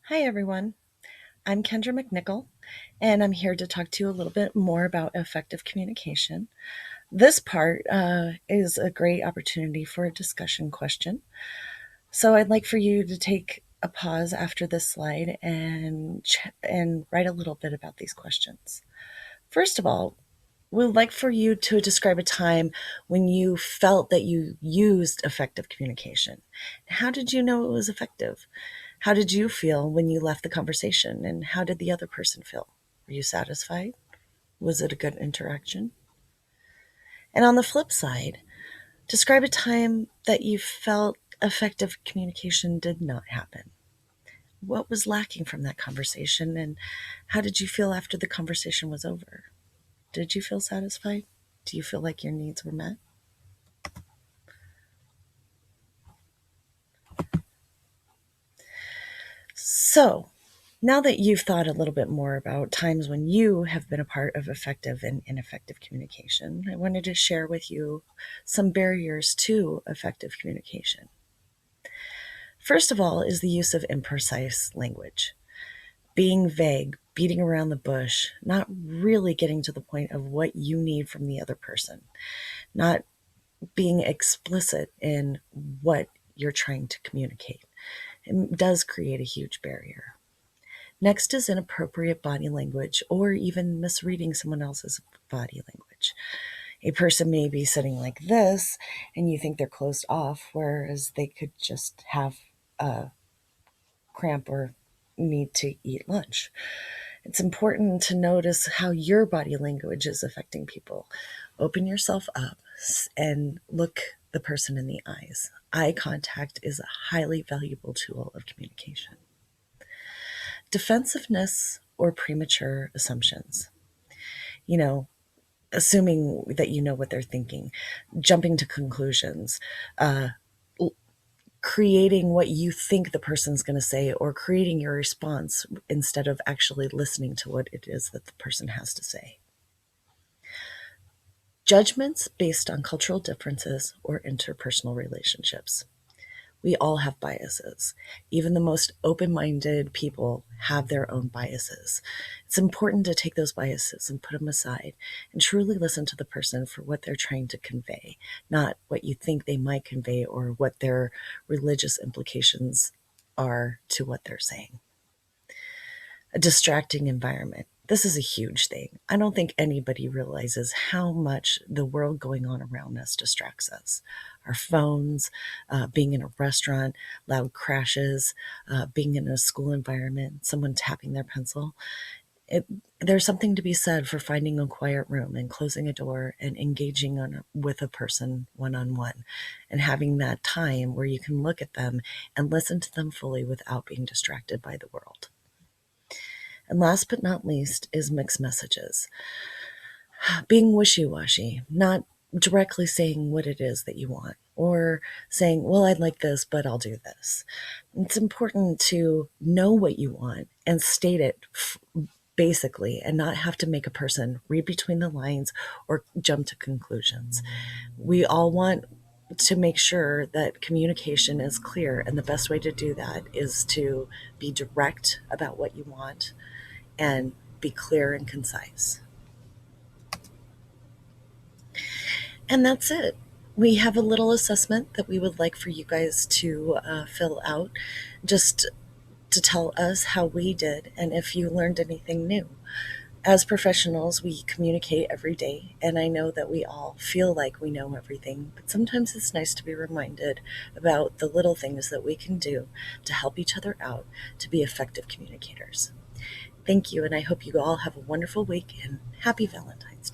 Hi, everyone. I'm Kendra McNichol, and I'm here to talk to you a little bit more about effective communication. This part is a great opportunity for a discussion question. So I'd like for you to take a pause after this slide and write a little bit about these questions. First of all, we'd like for you to describe a time when you felt that you used effective communication. How did you know it was effective? How did you feel when you left the conversation? And how did the other person feel? Were you satisfied? Was it a good interaction? And on the flip side, describe a time that you felt effective communication did not happen. What was lacking from that conversation? And how did you feel after the conversation was over? Did you feel satisfied? Do you feel like your needs were met? So, now that you've thought a little bit more about times when you have been a part of effective and ineffective communication, I wanted to share with you some barriers to effective communication. First of all, is the use of imprecise language. Being vague, beating around the bush, not really getting to the point of what you need from the other person, not being explicit in what you're trying to communicate. It does create a huge barrier. Next is inappropriate body language or even misreading someone else's body language. A person may be sitting like this and you think they're closed off, whereas they could just have a cramp or need to eat lunch. It's important to notice how your body language is affecting people. Open yourself up and look the person in the eyes. Eye contact is a highly valuable tool of communication. Defensiveness or premature assumptions. You know, assuming that you know what they're thinking, jumping to conclusions, uh, creating what you think the person's going to say, or creating your response instead of actually listening to what it is that the person has to say. Judgments based on cultural differences or interpersonal relationships. We all have biases. Even the most open minded people have their own biases. It's important to take those biases and put them aside and truly listen to the person for what they're trying to convey, not what you think they might convey or what their religious implications are to what they're saying. A distracting environment. This is a huge thing. I don't think anybody realizes how much the world going on around us distracts us. Our phones, being in a restaurant, loud crashes, being in a school environment, someone tapping their pencil. It, there's something to be said for finding a quiet room and closing a door and engaging with a person one on one and having that time where you can look at them and listen to them fully without being distracted by the world. And last but not least is mixed messages. Being wishy washy, not directly saying what it is that you want, or saying, well, I'd like this, but I'll do this. It's important to know what you want and state it basically and not have to make a person read between the lines or jump to conclusions. We all want to make sure that communication is clear, and the best way to do that is to be direct about what you want and be clear and concise. And that's it. We have a little assessment that we would like for you guys to fill out just to tell us how we did and if you learned anything new. As professionals, we communicate every day, and I know that we all feel like we know everything, but sometimes it's nice to be reminded about the little things that we can do to help each other out to be effective communicators. Thank you, and I hope you all have a wonderful week and happy Valentine's Day.